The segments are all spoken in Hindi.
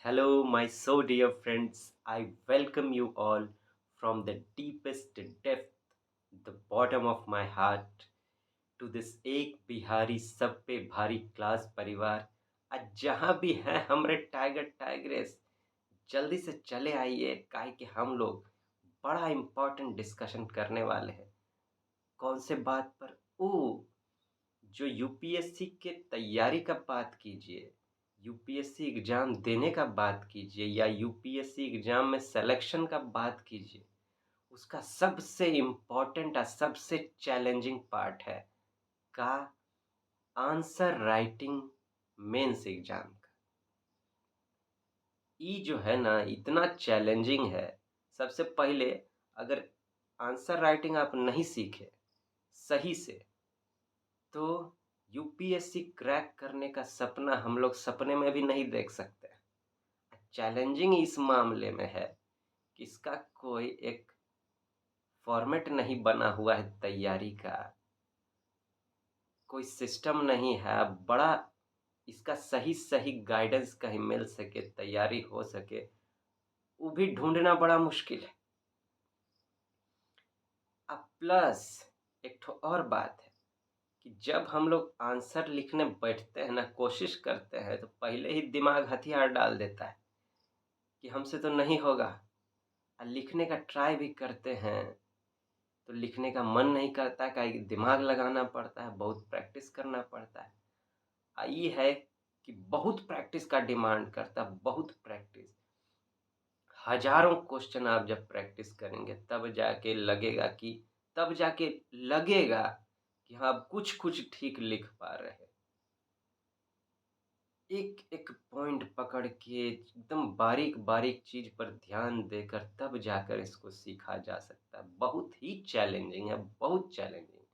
Hello, my so dear friends. I welcome you all from the deepest depth, the bottom of my heart, to this एक बिहारी सब पे भारी क्लास परिवार। आज जहाँ भी हैं हमरे टाइगर टाइग्रेस, जल्दी से चले आइए, काहे कि हम लोग बड़ा इम्पोर्टेंट डिस्कशन करने वाले हैं। कौन से बात पर? ओ, जो यूपीएससी के तैयारी का बात कीजिए, यूपीएससी एग्जाम देने का बात कीजिए या यूपीएससी एग्जाम में सिलेक्शन का बात कीजिए, उसका सबसे इम्पोर्टेंट और सबसे चैलेंजिंग पार्ट है का आंसर राइटिंग मेंस एग्जाम का। ये जो है ना इतना चैलेंजिंग है। सबसे पहले अगर आंसर राइटिंग आप नहीं सीखे सही से तो यूपीएससी क्रैक करने का सपना हम लोग सपने में भी नहीं देख सकते। चैलेंजिंग इस मामले में है कि इसका कोई एक फॉर्मेट नहीं बना हुआ है तैयारी का, कोई सिस्टम नहीं है बड़ा इसका सही गाइडेंस कहीं मिल सके, तैयारी हो सके, वो भी ढूंढना बड़ा मुश्किल है। अब प्लस एक ठो और बात है कि जब हम लोग आंसर लिखने बैठते हैं ना, कोशिश करते हैं, तो पहले ही दिमाग हथियार डाल देता है कि हमसे तो नहीं होगा। और लिखने का ट्राई भी करते हैं तो लिखने का मन नहीं करता, काहे कि दिमाग लगाना पड़ता है, बहुत प्रैक्टिस करना पड़ता है। ये है कि बहुत प्रैक्टिस का डिमांड करता है, बहुत प्रैक्टिस। हजारों क्वेश्चन आप जब प्रैक्टिस करेंगे तब जाके लगेगा कि हाँ आप कुछ ठीक लिख पा रहे हैं। एक-एक पॉइंट पकड़ के एकदम बारीक-बारीक चीज़ पर ध्यान देकर तब जाकर इसको सीखा जा सकता है। बहुत ही चैलेंजिंग है, बहुत चैलेंजिंग।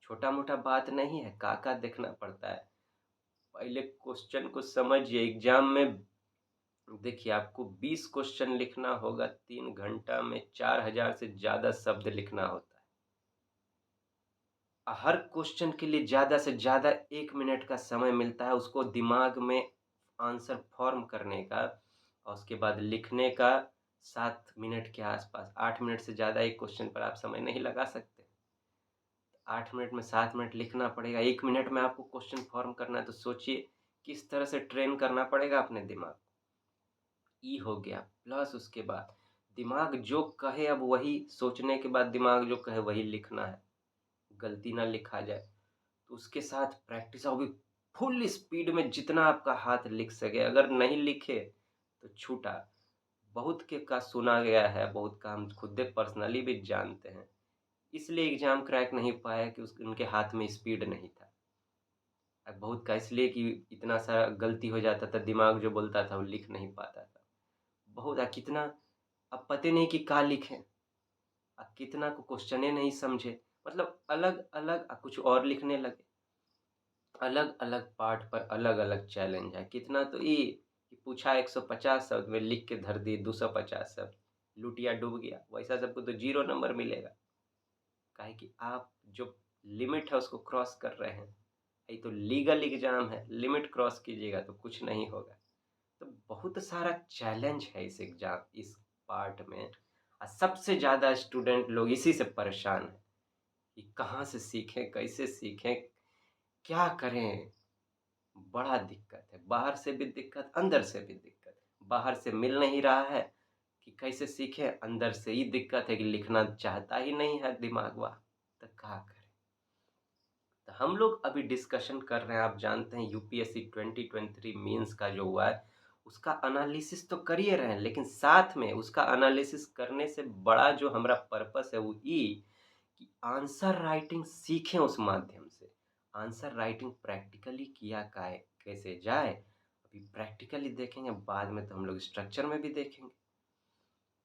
छोटा-मोटा बात नहीं है, का देखना पड़ता है। पहले क्वेश्चन को समझिए। एग्ज़ाम में देखिए आपको 20 क्वेश्चन लिखना होगा, 3 घंटा में 4000 से ज़्यादा शब्द लिखना होता है। हर क्वेश्चन के लिए ज़्यादा से ज़्यादा 1 मिनट का समय मिलता है उसको दिमाग में आंसर फॉर्म करने का, और उसके बाद लिखने का 7 मिनट के आसपास। 8 मिनट से ज़्यादा एक क्वेश्चन पर आप समय नहीं लगा सकते। 8 मिनट में 7 मिनट लिखना पड़ेगा, 1 मिनट में आपको क्वेश्चन फॉर्म करना है, तो सोचिए किस तरह से ट्रेन करना पड़ेगा अपने दिमाग। ये हो गया। प्लस उसके बाद दिमाग जो कहे अब वही सोचने के बाद दिमाग जो कहे वही लिखना है, गलती ना लिखा जाए। तो उसके साथ प्रैक्टिस होगी फुल स्पीड में, जितना आपका हाथ लिख सके। अगर नहीं लिखे तो छूटा। बहुत के का सुना गया है, बहुत का हम खुद पर्सनली भी जानते हैं, इसलिए एग्जाम क्रैक नहीं पाया कि उनके हाथ में स्पीड नहीं था। अब बहुत का इसलिए कि इतना सारा गलती हो जाता था, दिमाग जो बोलता था वो लिख नहीं पाता था। बहुत कितना अब पते नहीं कि का लिखें, कितना को क्वेश्चने नहीं समझे, मतलब अलग अलग कुछ और लिखने लगे। अलग अलग पार्ट पर अलग अलग चैलेंज है। कितना तो ये कि पूछा 150 शब्द में लिख के धर दिए 250 शब्द, लुटिया डूब गया। वैसा सबको तो 0 नंबर मिलेगा, काहे कि आप जो लिमिट है उसको क्रॉस कर रहे हैं। ये तो लीगल एग्जाम है, लिमिट क्रॉस कीजिएगा तो कुछ नहीं होगा। तो बहुत सारा चैलेंज है इस एग्जाम, इस पार्ट में। और सबसे ज़्यादा स्टूडेंट लोग इसी से परेशान हैं कि कहाँ से सीखें, कैसे सीखें, क्या करें। बड़ा दिक्कत है, बाहर से भी दिक्कत, अंदर से भी दिक्कत। बाहर से मिल नहीं रहा है कि कैसे सीखें, अंदर से ही दिक्कत है कि लिखना चाहता ही नहीं है दिमाग वाह, तो क्या करें। तो हम लोग अभी डिस्कशन कर रहे हैं, आप जानते हैं यूपीएससी 2023 मेंस का जो हुआ है उसका एनालिसिस तो कर ही रहे हैं, लेकिन साथ में उसका एनालिसिस करने से बड़ा जो हमारा पर्पस है वो ये कि आंसर राइटिंग सीखें उस माध्यम से। आंसर राइटिंग प्रैक्टिकली किया कैसे जाए, अभी प्रैक्टिकली देखेंगे, बाद में तो हम लोग स्ट्रक्चर में भी देखेंगे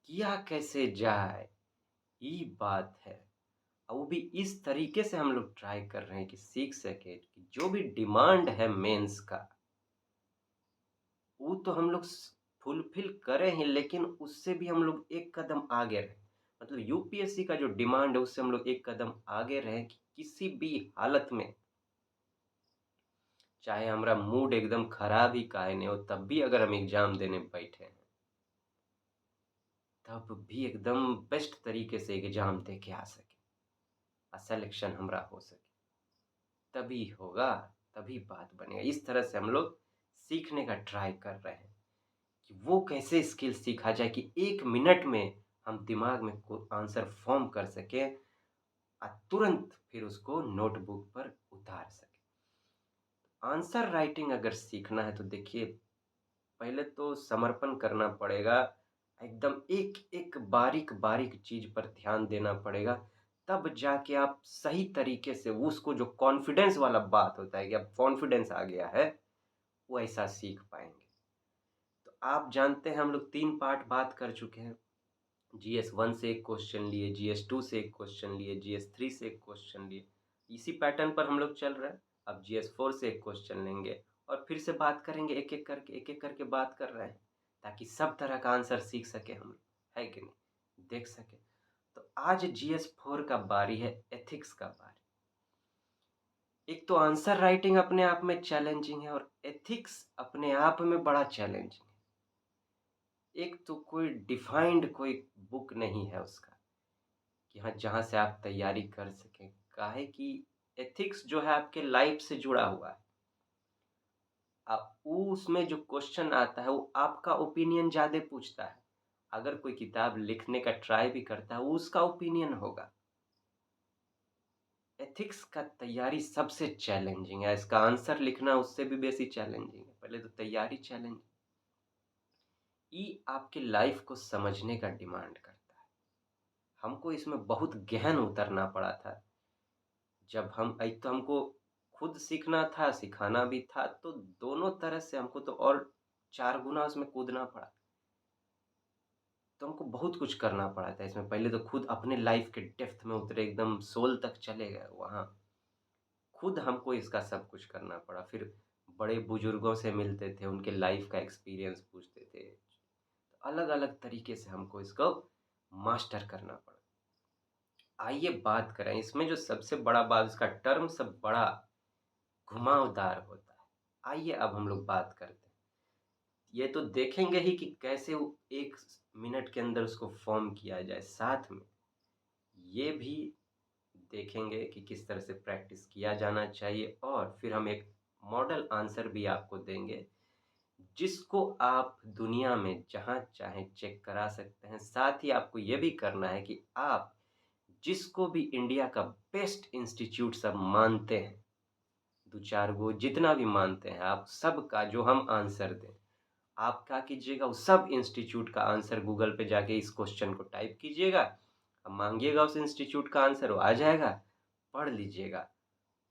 किया कैसे जाए। ये बात है, और वो भी इस तरीके से हम लोग ट्राई कर रहे हैं कि सीख सके कि जो भी डिमांड है मेंस का वो तो हम लोग फुलफिल करें ही, लेकिन उससे भी हम लोग एक कदम आगे रहे। मतलब यूपीएससी का जो डिमांड है उससे हम लोग एक कदम आगे रहे कि किसी भी हालत में चाहे हमारा मूड एकदम खराब ही काहे नहीं हो, तब भी अगर हम एग्ज़ाम देने बैठे हैं, तब भी एकदम बेस्ट तरीके से एग्ज़ाम दे के आ सकें सिलेक्शन हमारा हो सके, तभी होगा, तभी बात बनेगा। इस तरह से हम लोग सीखने का ट्राई कर रहे हैं कि वो कैसे स्किल सीखा जाए कि 1 मिनट में हम दिमाग में को आंसर फ़ॉर्म कर सकें तुरंत फिर उसको नोटबुक पर उतार सकें। आंसर राइटिंग अगर सीखना है तो देखिए, पहले तो समर्पण करना पड़ेगा, एकदम एक-एक बारीक-बारीक चीज़ पर ध्यान देना पड़ेगा, तब जाके आप सही तरीके से उसको जो कॉन्फिडेंस वाला बात होता है कि अब कॉन्फिडेंस आ गया है, वो ऐसा सीख पाएँगे। तो आप जानते हैं हम लोग 3 पार्ट बात कर चुके हैं। जीएस 1 से एक क्वेश्चन लिए, जीएस 2 से एक क्वेश्चन लिए, जीएस 3 से एक क्वेश्चन लिए। इसी पैटर्न पर हम लोग चल रहे हैं। अब जीएस 4 से एक क्वेश्चन लेंगे और फिर से बात करेंगे एक-एक करके बात कर रहे हैं, ताकि सब तरह का आंसर सीख सकें हम लोग, है कि नहीं? देख सकें। तो आज जीएस 4 का बारी है, एथिक्स का बारी। एक तो आंसर राइटिंग अपने आप में चैलेंजिंग है और एथिक्स अपने आप में बड़ा चैलेंजिंग है। एक तो कोई डिफाइंड कोई बुक नहीं है उसका। कि हाँ, जहाँ से आप तैयारी कर सकें। काहे कि एथिक्स जो है आपके लाइफ से जुड़ा हुआ है। वो उसमें जो क्वेश्चन आता है वो आपका ओपिनियन ज़्यादा पूछता है। अगर कोई किताब लिखने का ट्राई भी करता है वो उसका ओपिनियन होगा। एथिक्स का तैयारी सबसे चैलेंजिंग है, इसका आंसर लिखना उससे भी बेसी चैलेंजिंग है। पहले तो तैयारी चैलेंज ये आपके लाइफ को समझने का डिमांड करता है। हमको इसमें बहुत गहन उतरना पड़ा था। जब हम एक तो हमको खुद सीखना था, सिखाना भी था, तो दोनों तरह से हमको तो और 4 गुना उसमें कूदना पड़ा। तो हमको बहुत कुछ करना पड़ा था इसमें। पहले तो खुद अपने लाइफ़ के डेप्थ में उतरे, एकदम सोल तक चले गए वहाँ। खुद हमको इसका सब कुछ करना पड़ा। फिर बड़े बुजुर्गों से मिलते थे, उनके लाइफ़ का एक्सपीरियंस पूछते थे। अलग-अलग तरीके से हमको इसको मास्टर करना पड़ा। आइए बात करें, इसमें जो सबसे बड़ा बात इसका टर्म सब बड़ा घुमावदार होता है। आइए अब हम लोग बात करते हैं। ये तो देखेंगे ही कि कैसे वो 1 मिनट के अंदर उसको फ़ॉर्म किया जाए। साथ में ये भी देखेंगे कि किस तरह से प्रैक्टिस किया जाना चाहिए और फिर हम एक मॉडल आंसर भी आपको देंगे, जिसको आप दुनिया में जहाँ चाहें चेक करा सकते हैं। साथ ही आपको ये भी करना है कि आप जिसको भी इंडिया का बेस्ट इंस्टीट्यूट सब मानते हैं, 2-4 गो जितना भी मानते हैं, आप सबका जो हम आंसर दें, आप क्या कीजिएगा उस सब इंस्टीट्यूट का आंसर गूगल पे जाके इस क्वेश्चन को टाइप कीजिएगा, अब माँगिएगा उस इंस्टीट्यूट का आंसर वो आ जाएगा, पढ़ लीजिएगा।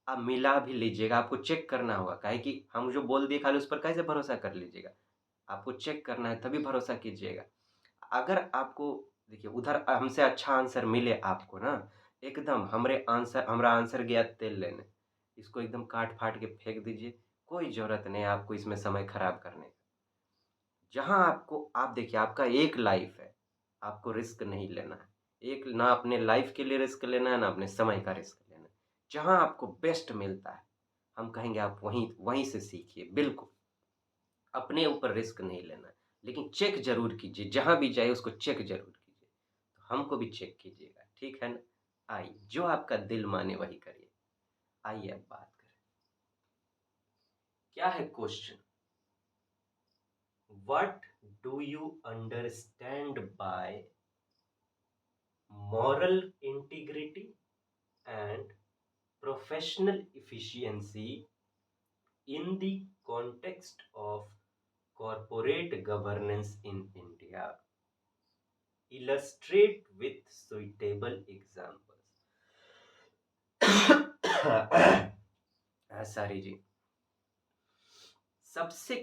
आप मिला भी लीजिएगा, आपको चेक करना होगा, काहे कि हम जो बोल दिए खाली उस पर कैसे भरोसा कर लीजिएगा? आपको चेक करना है तभी भरोसा कीजिएगा। अगर आपको देखिए उधर हमसे अच्छा आंसर मिले आपको ना, एकदम हमरा आंसर गया तेल लेने, इसको एकदम काट-फाट के फेंक दीजिए, कोई ज़रूरत नहीं है आपको इसमें समय खराब करने की। जहाँ आपको आप देखिए आपका एक लाइफ़ है, आपको रिस्क नहीं लेना है। एक ना अपने लाइफ़ के लिए रिस्क लेना है, ना अपने समय का रिस्क लेना है। जहाँ आपको बेस्ट मिलता है, हम कहेंगे आप वहीं वहीं से सीखिए, बिल्कुल। अपने ऊपर रिस्क नहीं लेना है, लेकिन चेक ज़रूर कीजिए, जहाँ भी जाइए उसको चेक ज़रूर कीजिए। तो हमको भी चेक कीजिएगा, ठीक है ना? आइए, जो आपका दिल माने वही करिए। आइए अब बात करें। क्या है question? What do you understand by moral integrity and professional efficiency in the context of corporate governance in India? Illustrate with suitable examples. Sorry जी। सबसे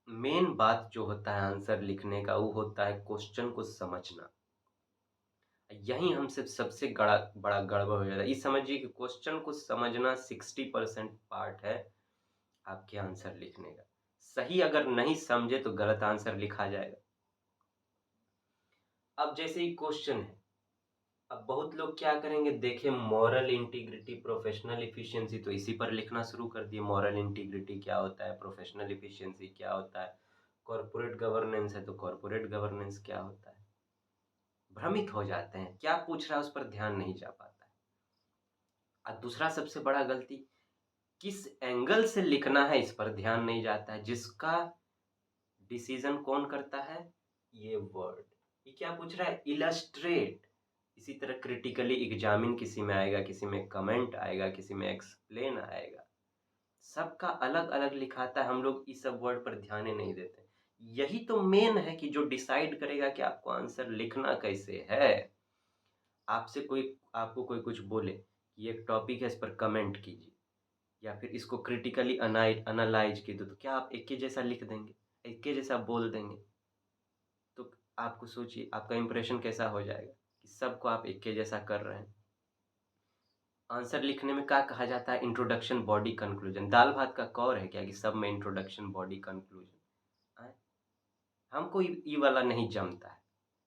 मेन बात जो होता है आंसर लिखने का वो होता है क्वेश्चन को समझना। यहीं हमसे सबसे बड़ा गड़बड़ हो जाता है। ये समझिए कि क्वेश्चन को समझना 60% पार्ट है आपके आंसर लिखने का। सही अगर नहीं समझे तो गलत आंसर लिखा जाएगा। अब जैसे ही क्वेश्चन है, अब बहुत लोग क्या करेंगे, देखें मॉरल इंटीग्रिटी, प्रोफेशनल एफिशिएंसी, तो इसी पर लिखना शुरू कर दिए। मॉरल इंटीग्रिटी क्या होता है, प्रोफेशनल एफिशिएंसी क्या होता है, कॉर्पोरेट गवर्नेंस है तो कॉर्पोरेट गवर्नेंस क्या होता है। भ्रमित हो जाते हैं, क्या पूछ रहा है उस पर ध्यान नहीं जा पाता है। और दूसरा सबसे बड़ा गलती, किस एंगल से लिखना है इस पर ध्यान नहीं जाता है। जिसका डिसीजन कौन करता है, ये वर्ड। ये क्या पूछ रहा है, इलस्ट्रेट। इसी तरह क्रिटिकली एग्जामिन किसी में आएगा, किसी में कमेंट आएगा, किसी में एक्सप्लेन आएगा। सबका अलग अलग लिखाता है, हम लोग इस सब वर्ड पर ध्यान ही नहीं देते। यही तो मेन है कि जो डिसाइड करेगा कि आपको आंसर लिखना कैसे है। आपसे कोई, आपको कोई कुछ बोले कि ये एक टॉपिक है, इस पर कमेंट कीजिए या फिर इसको क्रिटिकली एनालाइज कीजिए, तो क्या आप एक के जैसा लिख देंगे, एक के जैसा बोल देंगे? तो आपको सोचिए आपका इंप्रेशन कैसा हो जाएगा कि सबको आप एक के जैसा कर रहे हैं। आंसर लिखने में क्या कहा जाता है, इंट्रोडक्शन बॉडी कंक्लूजन। दाल भात का कौर है क्या कि सब में इंट्रोडक्शन बॉडी कंक्लूजन। हमको ई वाला नहीं जमता है।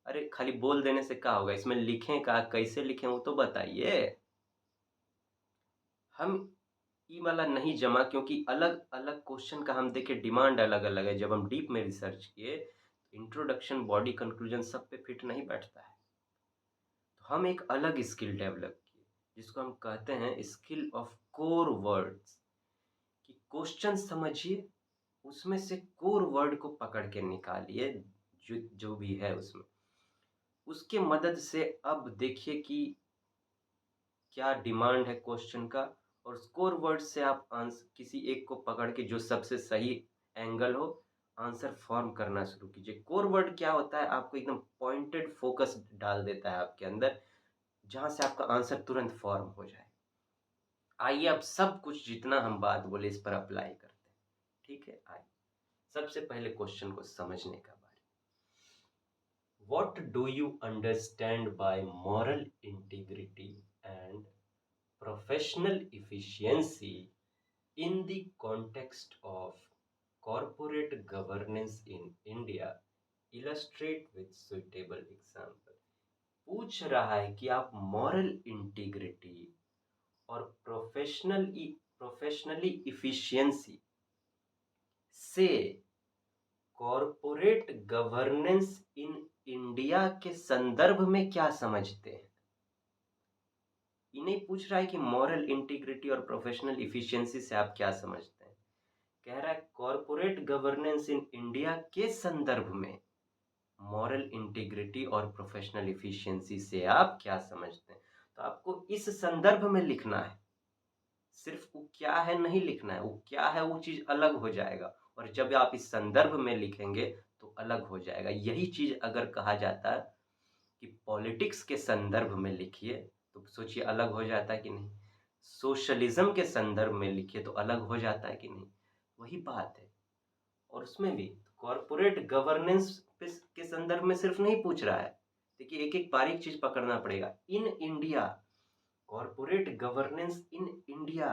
अरे खाली बोल देने से क्या होगा, इसमें लिखें का कैसे लिखें वो तो बताइए। हम ई वाला नहीं जमा, क्योंकि अलग अलग क्वेश्चन का हम देखे डिमांड अलग अलग है। जब हम डीप में रिसर्च किए, इंट्रोडक्शन बॉडी कंक्लूजन सब पे फिट नहीं बैठता है। तो हम एक अलग स्किल डेवलप किए, जिसको हम कहते हैं स्किल ऑफ कोर वर्ड्स। कि क्वेश्चन समझिए, उसमें से कोर वर्ड को पकड़ के निकालिए, जो जो भी है उसमें, उसके मदद से अब देखिए कि क्या डिमांड है क्वेश्चन का। और स्कोर वर्ड से आप आंसर किसी एक को पकड़ के जो सबसे सही एंगल हो, आंसर फॉर्म करना शुरू कीजिए। कोर वर्ड क्या होता है, आपको एकदम पॉइंटेड फोकस डाल देता है आपके अंदर, जहां से आपका आंसर तुरंत फॉर्म हो जाए। आइए अब सब कुछ जितना हम बात बोले इस पर अप्लाई करते हैं, ठीक है। आइए सबसे पहले क्वेश्चन को समझने का बारे। What do you understand by moral integrity and professional efficiency in the context of corporate governance in India? Illustrate with suitable example. पूछ रहा है कि आप मॉरल इंटीग्रिटी और प्रोफेशनली इफिशियंसी से कॉरपोरेट गवर्नेंस इन इंडिया के संदर्भ में क्या समझते हैं। ये नहीं पूछ रहा है कि मॉरल इंटीग्रिटी और प्रोफेशनल इफिशियंसी से आप क्या समझते हैं, कह रहा है कॉरपोरेट गवर्नेंस इन इंडिया के संदर्भ में मॉरल इंटीग्रिटी और प्रोफेशनल इफिशियंसी से आप क्या समझते हैं। तो आपको इस संदर्भ में लिखना है, सिर्फ वो क्या है नहीं लिखना है। वो क्या है वो चीज अलग हो जाएगा, और जब आप इस संदर्भ में लिखेंगे तो अलग हो जाएगा। यही चीज अगर कहा जाता है कि पॉलिटिक्स के संदर्भ में लिखिए, तो सोचिए अलग हो जाता है कि नहीं। सोशलिज्म के संदर्भ में लिखिए तो अलग हो जाता है कि नहीं। वही बात है। और उसमें भी कॉरपोरेट गवर्नेंस के संदर्भ में सिर्फ नहीं पूछ रहा है। देखिए एक एक बारीक चीज पकड़ना पड़ेगा। In India, corporate governance in India.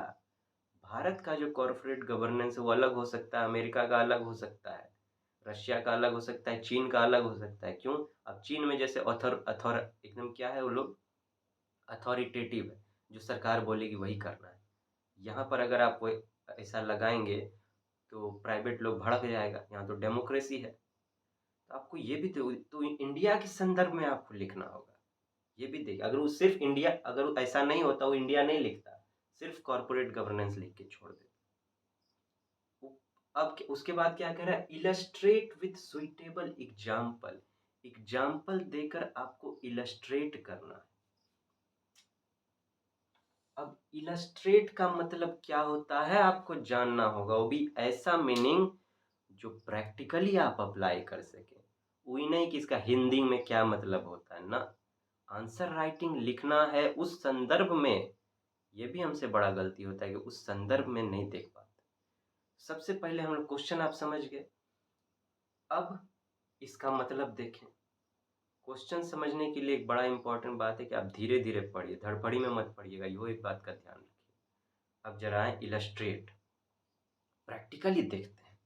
Bharat का जो कॉरपोरेट गवर्नेंस है वो अलग हो सकता है, अमेरिका का अलग हो सकता है, रशिया का अलग हो सकता है, चीन का अलग हो सकता है। क्यों? अब चीन में जैसे ऑथर अथॉर एकदम क्या है, वो लोग अथॉरिटेटिव है, जो सरकार बोलेगी वही करना है। यहाँ पर अगर आप कोई ऐसा लगाएंगे तो प्राइवेट लोग भड़क जाएगा। यहाँ तो डेमोक्रेसी है। तो आपको ये भी तो इंडिया के संदर्भ में आपको लिखना होगा। ये भी देखिए, अगर वो सिर्फ इंडिया, अगर वो ऐसा नहीं होता, वो इंडिया नहीं लिखता, सिर्फ कॉर्पोरेट गवर्नेंस लिख के छोड़ देता। अब उसके बाद क्या कह रहा है, illustrate with suitable example. Example देकर आपको इलस्ट्रेट करना है। अब इलस्ट्रेट का मतलब क्या होता है आपको जानना होगा, वो भी ऐसा मीनिंग जो प्रैक्टिकली आप अप्लाई कर सके। वही नहीं कि इसका हिंदी में क्या मतलब होता है ना। आंसर राइटिंग लिखना है उस संदर्भ में। ये भी हमसे बड़ा गलती होता है कि उस संदर्भ में नहीं देख पाते। सबसे पहले हम लोग क्वेश्चन आप समझ गए, अब इसका मतलब देखें। क्वेश्चन समझने के लिए एक बड़ा इंपॉर्टेंट बात है कि आप धीरे धीरे पढ़िए, धड़पड़ी में मत पढ़िएगा, यो एक बात का ध्यान रखिए। अब जरा आए इलस्ट्रेट, प्रैक्टिकली देखते हैं।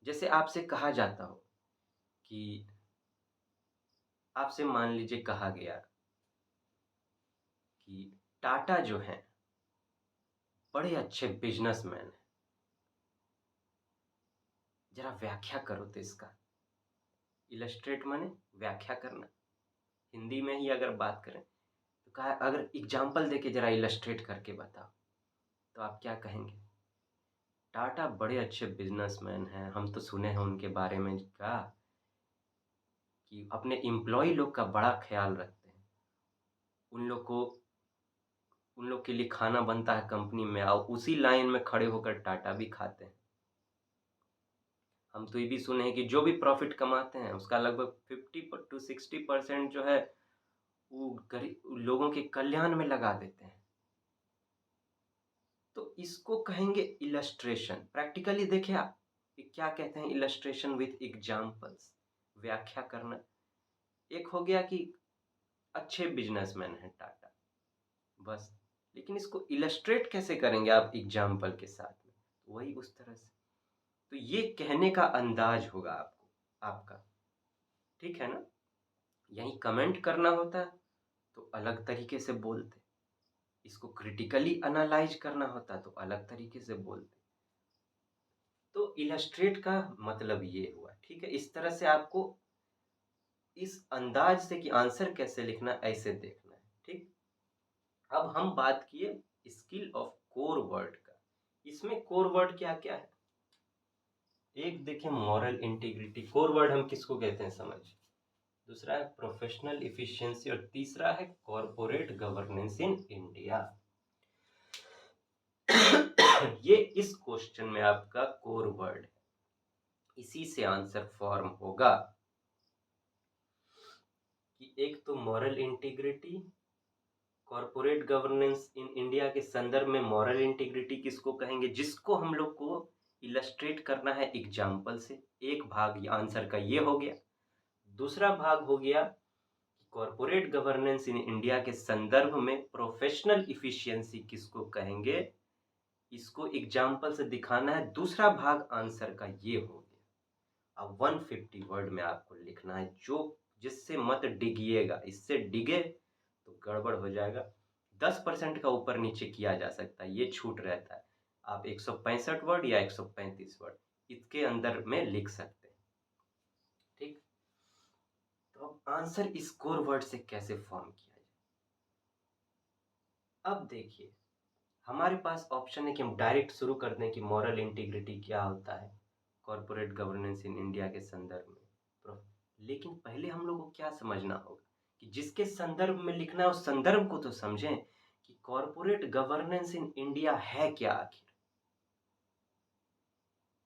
जैसे आपसे कहा जाता हो कि आपसे मान लीजिए कहा गया कि टाटा जो हैं, बड़े अच्छे बिज़नेसमैन हैं। ज़रा व्याख्या करो तो इसका। इलस्ट्रेट माने व्याख्या करना। हिंदी में ही अगर बात करें तो कहा अगर एग्ज़ाम्पल देके ज़रा इलस्ट्रेट करके बताओ, तो आप क्या कहेंगे? टाटा बड़े अच्छे बिज़नेसमैन हैं, हम तो सुने हैं उनके बारे में का कि अपने एम्प्लॉयी लोग का बड़ा ख़्याल रखते हैं। उन लोग को उन लोग के लिए खाना बनता है कंपनी में और उसी लाइन में खड़े होकर टाटा भी खाते हैं। हम तो ये भी सुने हैं कि जो भी प्रॉफ़िट कमाते हैं उसका लगभग 50 टू 60% जो है वो गरीब लोगों के कल्याण में लगा देते हैं। तो इसको कहेंगे इलस्ट्रेशन। प्रैक्टिकली देखिए आप कि क्या कहते हैं इलस्ट्रेशन विथ एग्ज़ाम्पल्स, व्याख्या करना। एक हो गया कि अच्छे बिज़नेसमैन हैं टाटा, बस। लेकिन इसको इलस्ट्रेट कैसे करेंगे आप एग्ज़ाम्पल के साथ में? वही उस तरह से। तो ये कहने का अंदाज़ होगा आपका, ठीक है ना? यहीं कमेंट करना होता तो अलग तरीके से बोलते, इसको क्रिटिकली एनालाइज़ करना होता तो अलग तरीके से बोलते। तो इलस्ट्रेट का मतलब ये हुआ, ठीक है? इस तरह से आपको इस अंदाज़ से कि आंसर कैसे लिखना ऐसे देखना है, ठीक? अब हम बात किए स्किल ऑफ कोर वर्ड का। इसमें कोर वर्ड क्या-क्या है? एक देखें मॉरल इंटीग्रिटी, कोर वर्ड हम किसको कहते हैं समझिए। दूसरा है प्रोफेशनल एफिशिएंसी और तीसरा है कॉर्पोरेट गवर्नेंस इन इंडिया। ये इस क्वेश्चन में आपका कोर वर्ड है, इसी से आंसर फॉर्म होगा कि एक तो moral integrity, corporate governance in India के संदर्भ में मॉरल इंटीग्रिटी किसको कहेंगे, जिसको हम लोग को इलस्ट्रेट करना है एग्जाम्पल से। एक भाग आंसर का ये हो गया। दूसरा भाग हो गया कॉर्पोरेट गवर्नेंस इन इंडिया के संदर्भ में प्रोफेशनल इफिशियंसी किसको कहेंगे, इसको एग्जाम्पल से दिखाना है। दूसरा भाग आंसर का ये हो गया। अब 150 वर्ड में आपको लिखना है, जो जिससे मत डिगिएगा, इससे डिगे तो गड़बड़ हो जाएगा। 10% का ऊपर नीचे किया जा सकता है, ये छूट रहता है। आप 165 वर्ड या 135 वर्ड इसके अंदर में लिख सकते हैं, ठीक? तो अब आंसर इस कोर वर्ड से कैसे फॉर्म किया जाए? अब देखिए हमारे पास ऑप्शन है कि हम डायरेक्ट शुरू कर दें कि मॉरल इंटीग्रिटी क्या होता है कॉर्पोरेट गवर्नेंस इन इंडिया के संदर्भ में। लेकिन पहले हम लोग को क्या समझना होगा कि जिसके संदर्भ में लिखना है उस संदर्भ को तो समझें कि कॉर्पोरेट गवर्नेंस इन इंडिया है क्या आखिर।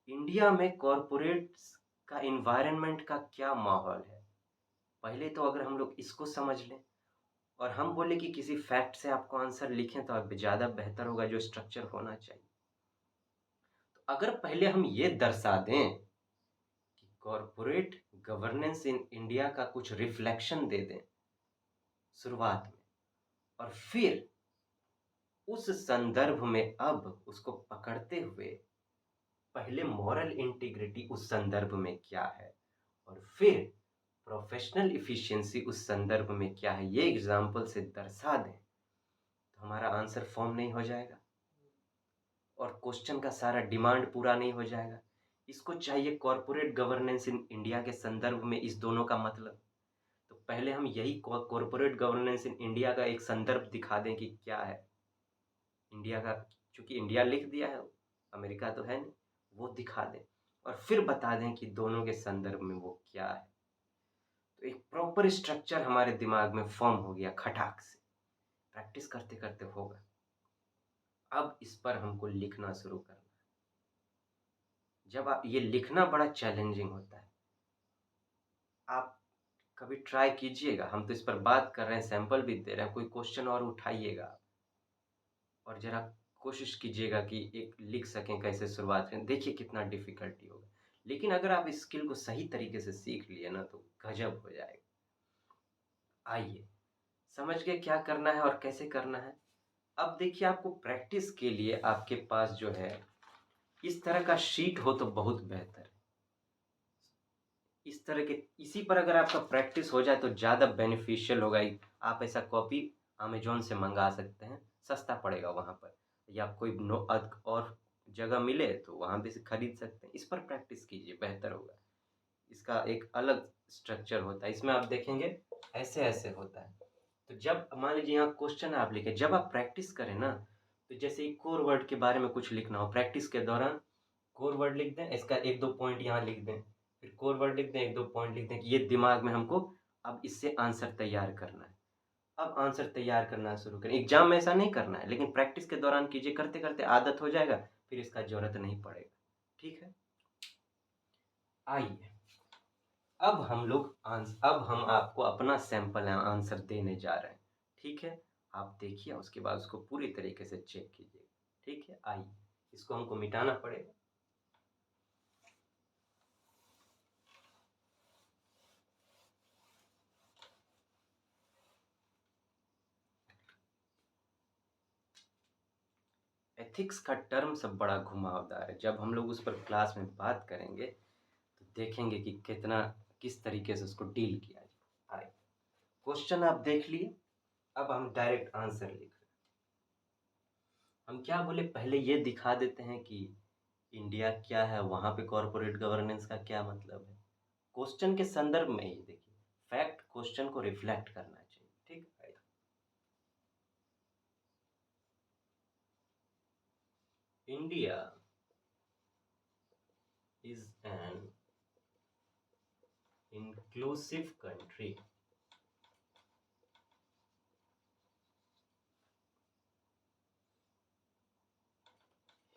इंडिया में कॉर्पोरेट्स का इन्वायरमेंट का क्या माहौल है, पहले तो अगर हम लोग इसको समझ लें और हम बोले कि किसी फैक्ट से आपको आंसर लिखें तो अब ज़्यादा बेहतर होगा, जो स्ट्रक्चर होना चाहिए। तो अगर पहले हम ये दर्शा दें कि कॉर्पोरेट गवर्नेंस इन इंडिया का कुछ रिफ्लेक्शन दे दें शुरुआत में, और फिर उस संदर्भ में अब उसको पकड़ते हुए पहले मॉरल इंटीग्रिटी उस संदर्भ में क्या है और फिर प्रोफेशनल इफिशिएंसी उस संदर्भ में क्या है, ये एग्जाम्पल से दर्शा दें तो हमारा आंसर फॉर्म नहीं हो जाएगा और क्वेश्चन का सारा डिमांड पूरा नहीं हो जाएगा। इसको चाहिए कॉर्पोरेट गवर्नेंस इन इंडिया के संदर्भ में इस दोनों का मतलब। तो पहले हम यही कॉर्पोरेट गवर्नेंस इन इंडिया का एक संदर्भ दिखा दें कि क्या है इंडिया का, चूंकि इंडिया लिख दिया है, अमेरिका तो है नहीं, वो दिखा दें और फिर बता दें कि दोनों के संदर्भ में वो क्या है। तो एक प्रॉपर स्ट्रक्चर हमारे दिमाग में फॉर्म हो गया खटाक से, प्रैक्टिस करते करते होगा। अब इस पर हमको लिखना शुरू करना है। जब आप ये लिखना बड़ा चैलेंजिंग होता है, आप कभी ट्राई कीजिएगा, हम तो इस पर बात कर रहे हैं, सैंपल भी दे रहे हैं, कोई क्वेश्चन और उठाइएगा आप और ज़रा कोशिश कीजिएगा कि एक लिख सकें, कैसे शुरुआत करें, देखिए कितना डिफ़िकल्टी होगा। लेकिन अगर आप इस स्किल को सही तरीके से सीख लिए ना तो गज़ब हो जाएगा। आइए, समझ गए क्या करना है और कैसे करना है? अब देखिए आपको प्रैक्टिस के लिए आपके पास जो है इस तरह का शीट हो तो बहुत बेहतर है। इस तरह के इसी पर अगर आपका प्रैक्टिस हो जाए तो ज़्यादा बेनिफिशियल होगा। आप ऐसा कॉपी अमेज़न से मंगा सकते हैं, सस्ता पड़ेगा वहाँ पर, या कोई और जगह मिले तो वहाँ पे से खरीद सकते हैं। इस पर प्रैक्टिस कीजिए, बेहतर होगा। इसका एक अलग स्ट्रक्चर होता है, इसमें आप देखेंगे ऐसे-ऐसे होता है। तो जब मान लीजिए यहाँ क्वेश्चन आप लिखें, जब आप प्रैक्टिस करें ना, तो जैसे एक कोर वर्ड के बारे में कुछ लिखना हो, प्रैक्टिस के दौरान कोर वर्ड लिख दें, इसका 1-2 पॉइंट यहाँ लिख दें, फिर कोर वर्ड लिख दें, 1-2 पॉइंट लिख दें कि ये दिमाग में हमको अब इससे आंसर तैयार करना है। अब आंसर तैयार करना शुरू करें। एग्ज़ाम में ऐसा नहीं करना है, लेकिन प्रैक्टिस के दौरान कीजिए, करते-करते आदत हो जाएगा, फिर इसका ज़रूरत नहीं पड़ेगा। ठीक है? आइए, अब हम आपको अपना सैंपल आंसर देने जा रहे हैं। ठीक है? आप देखिए, उसके बाद उसको पूरी तरीके से चेक कीजिए। ठीक है? आइए, इसको हमको मिटाना पड़ेगा। एथिक्स का टर्म सब बड़ा घुमावदार है। जब हम लोग उस पर क्लास में बात करेंगे, तो देखेंगे कि किस तरीके से उसको डील किया जाए। आइए, क्वेश्चन आप देख लिए, अब हम डायरेक्ट आंसर लिख रहे हैं। हम क्या बोले, पहले ये दिखा देते हैं कि इंडिया क्या है, वहाँ पे कॉर्पोरेट गवर्नेंस का क्या मतलब है। क्वेश्चन के संदर्भ में ही देखिए, फैक्ट क्वेश्चन को रिफ्लेक्ट करना चाहिए। ठीक है? India is an inclusive country.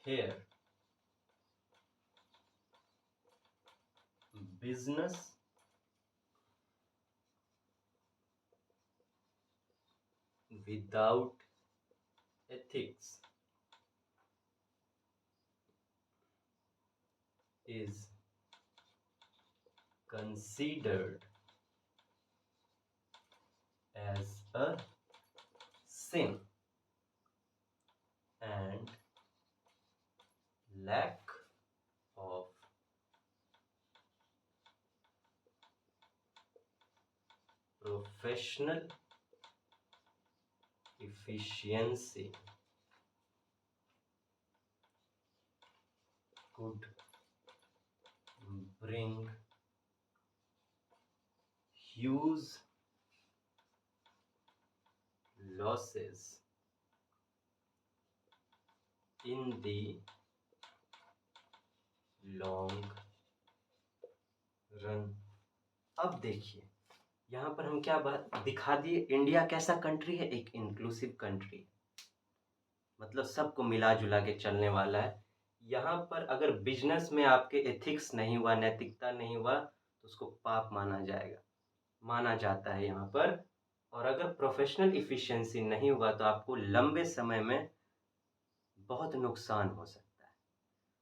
Here, business without ethics is considered as a sin, and lack of professional efficiency could bring huge losses in the long run. अब देखिए, यहाँ पर हम क्या बात दिखा दिए, इंडिया कैसा कंट्री है, एक इंक्लूसिव कंट्री, मतलब सबको मिला जुला के चलने वाला है। यहाँ पर अगर बिजनेस में आपके एथिक्स नहीं हुआ, नैतिकता नहीं हुआ, तो उसको पाप माना जाएगा, माना जाता है यहाँ पर। और अगर प्रोफेशनल इफिशिएंसी नहीं हुआ तो आपको लंबे समय में बहुत नुकसान हो सकता है।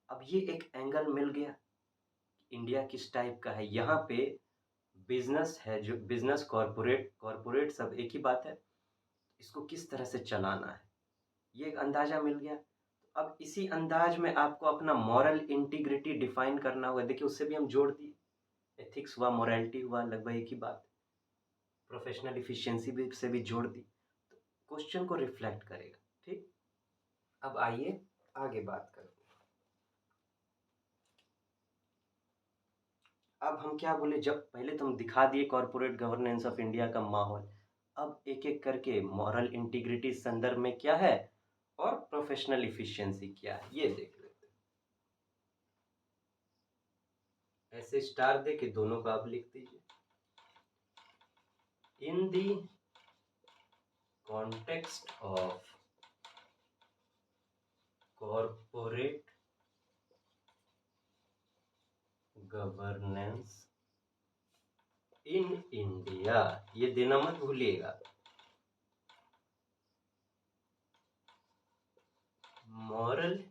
अब ये एक एंगल मिल गया, इंडिया किस टाइप का है। यहाँ पे बिजनेस है, जो बिजनेस कॉरपोरेट कॉरपोरेट सब एक ही बात है, इसको किस तरह से चलाना है, ये एक अंदाजा मिल गया। अब इसी अंदाज में आपको अपना मॉरल इंटीग्रिटी डिफाइन करना होगा। देखिए, उससे भी हम जोड़ दिए, एथिक्स हुआ, मोरालिटी हुआ, लगभग एक ही बात। प्रोफेशनल इफिशिएंसी भी से भी जोड़ दी, तो क्वेश्चन को रिफ्लेक्ट करेगा। ठीक, अब आइए आगे बात करते हैं। अब हम क्या बोले, जब पहले तो हम दिखा दिए कॉर्पोरेट गवर्नेंस ऑफ इंडिया का माहौल, अब एक एक करके मॉरल इंटीग्रिटी संदर्भ में क्या है और प्रोफेशनल इफिशिएंसी क्या है, ये देख लेते हैं। ऐसे स्टार दे के दोनों का आप लिख दीजिए। In the context of corporate governance in India, ये देना मत भूलिएगा। Moral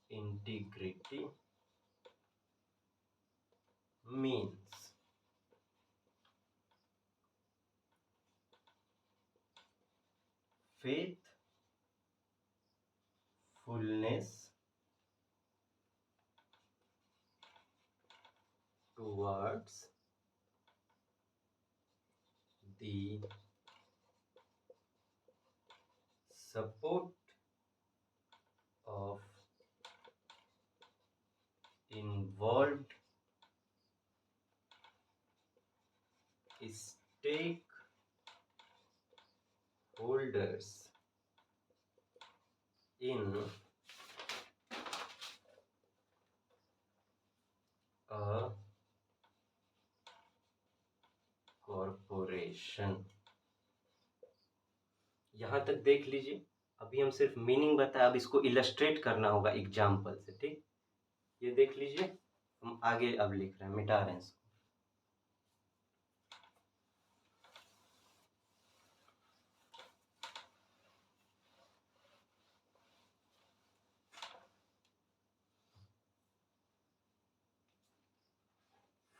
integrity means faithfulness towards the support of involved stakeholders in a corporation। यहां तक देख लीजिए। अभी हम सिर्फ मीनिंग बताया, अब इसको इलस्ट्रेट करना होगा एग्जाम्पल से, ठीक। ये देख लीजिए, हम आगे अब लिख रहे हैं, मिटा रहे हैं इसको।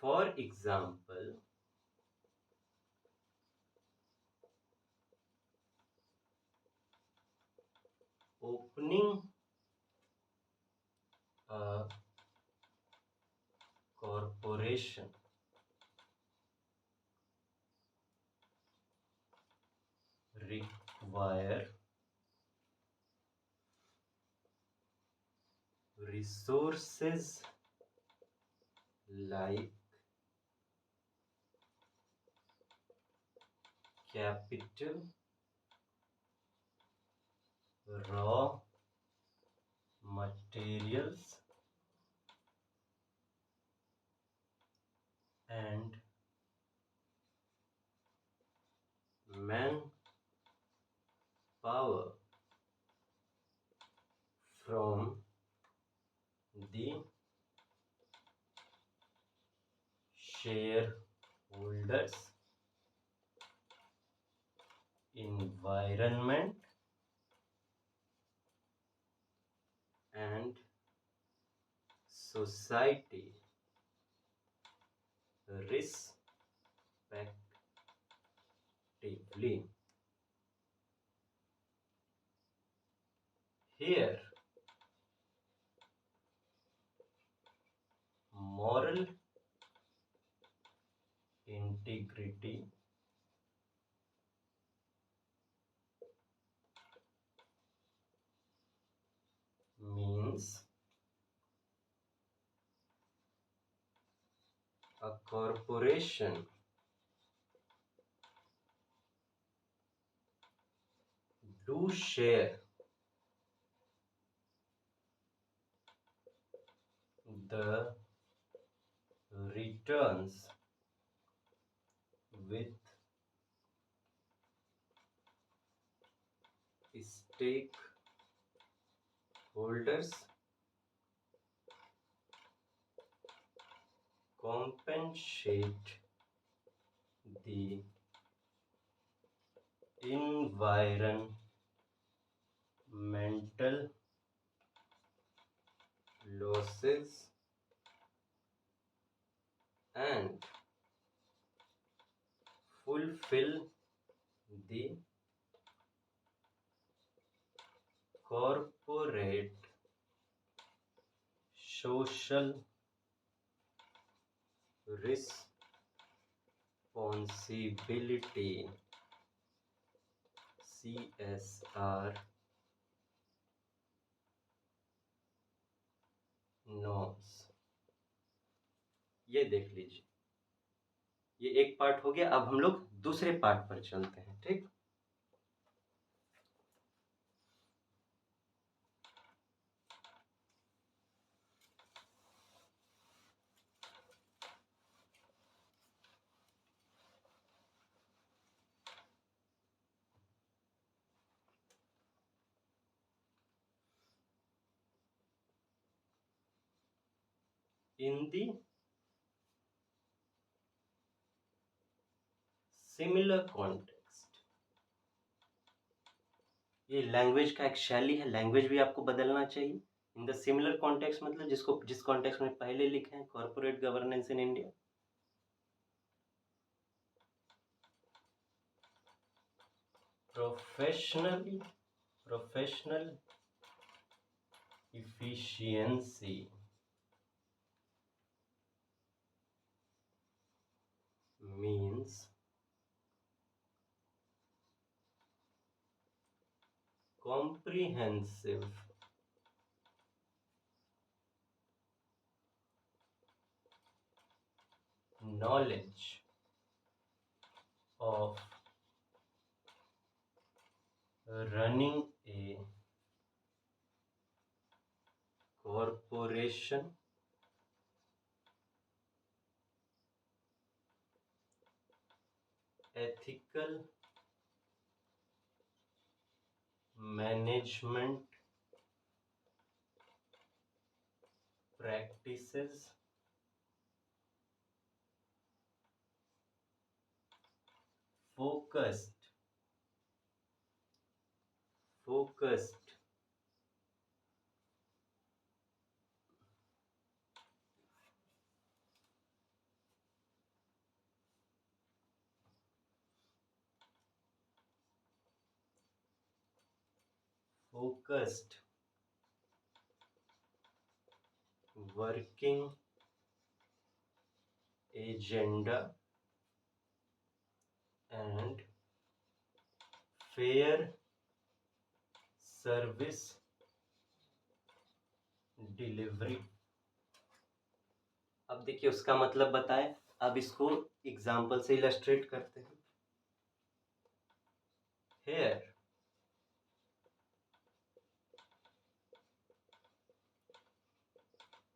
For example, opening a corporation require resources like capital, raw materials, and manpower from the shareholders, environment, and society respectively. Here, moral integrity means a corporation do share the returns with stakeholders, compensate the environmental losses, and fulfill the corporate social responsibility CSR norms। ये देख लीजिए, ये एक पार्ट हो गया। अब हम लोग दूसरे पार्ट पर चलते हैं, ठीक। In the similar context, ये लैंग्वेज का एक शैली है, लैंग्वेज भी आपको बदलना चाहिए। इन द सिमिलर कॉन्टेक्स्ट मतलब जिस कॉन्टेक्स्ट में पहले लिखे हैं, corporate governance in India. Professional efficiency means comprehensive knowledge of running a corporation, ethical management practices, focused focused focused working agenda and fair service delivery. अब देखिए उसका मतलब बताएं। अब इसको एग्जाम्पल से इलस्ट्रेट करते हैं। Here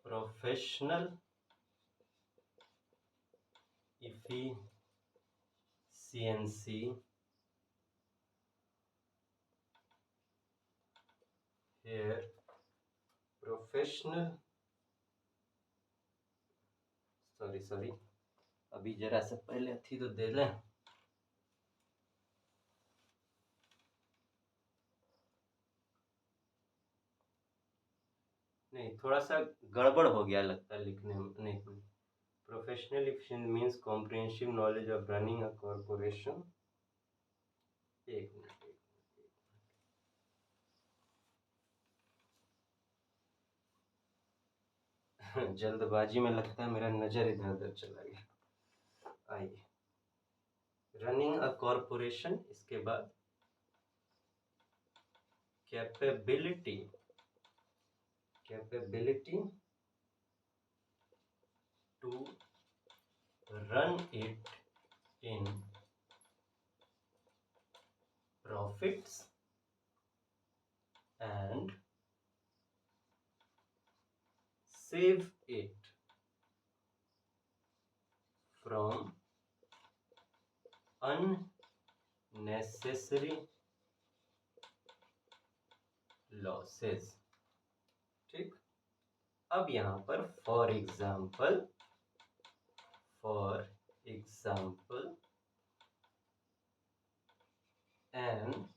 professional efficiency here professional sorry अभी जरा से पहले थी तो दे लें। नहीं, थोड़ा सा गड़बड़ हो गया लगता है लिखने में। नहीं, professional efficient means comprehensive knowledge of running a corporation. एक मिनट जल्दबाजी में लगता है मेरा नजर इधर उधर चला गया। आइए, रनिंग अ कॉर्पोरेशन, इसके बाद capability to run it in profits and save it from unnecessary losses। ठीक, अब यहाँ पर for example an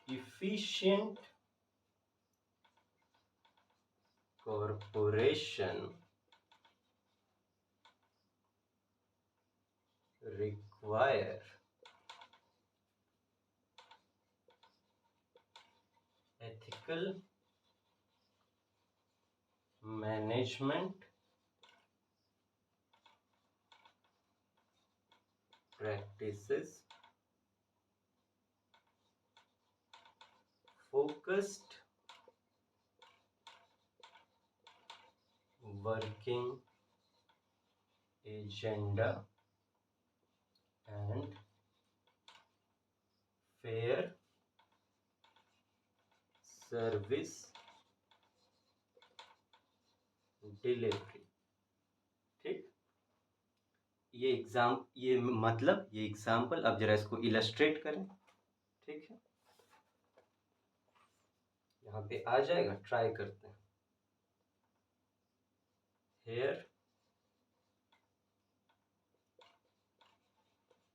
efficient corporation require ethical management practices, focused working agenda and fair service delivery. ठीक, ये एग्जाम्पल अब जरा इसको इलस्ट्रेट करें। ठीक है, यहाँ पे आ जाएगा, ट्राई करते हैं। Here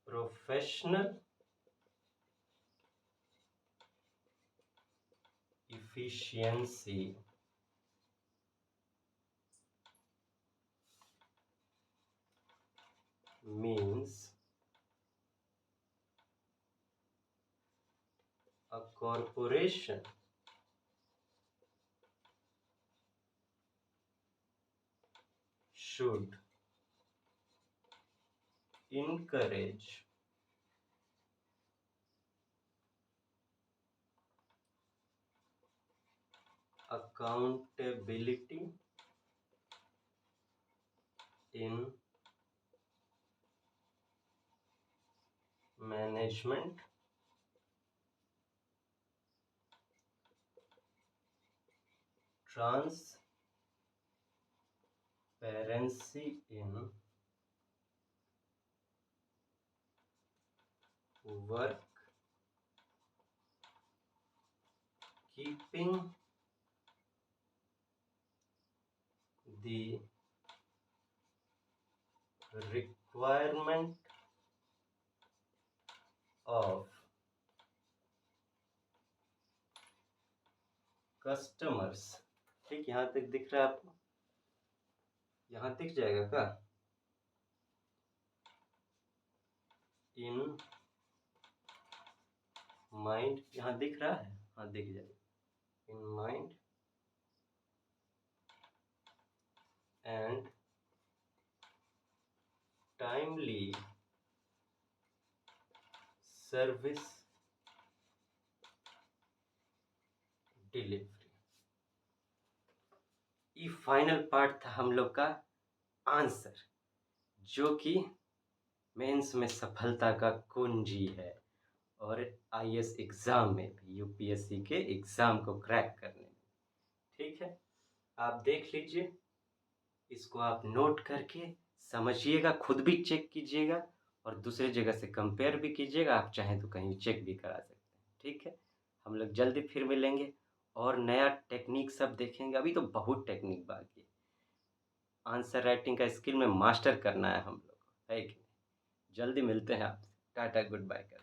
professional efficiency means a corporation should encourage accountability in management, transparency in work, keeping the requirement of customers। ठीक, यहाँ तक दिख रहा है आपको? यहाँ दिख जाएगा क्या? इन माइंड, यहाँ दिख रहा है? हाँ, दिख जाएगा। In mind and timely service delivery. ये फाइनल पार्ट था हम लोग का आंसर, जो कि मेंस में सफलता का कुंजी है और आईएएस एग्जाम में भी, यूपीएससी के एग्जाम को क्रैक करने में। ठीक है, आप देख लीजिए, इसको आप नोट करके समझिएगा, खुद भी चेक कीजिएगा और दूसरे जगह से कंपेयर भी कीजिएगा। आप चाहें तो कहीं चेक भी करा सकते हैं। ठीक है, हम लोग जल्दी फिर मिलेंगे और नया टेक्निक सब देखेंगे। अभी तो बहुत टेक्निक बाकी है, आंसर राइटिंग का स्किल में मास्टर करना है हम लोग, है कि नहीं? जल्दी मिलते हैं आपसे। टाटा, गुड बाय कर।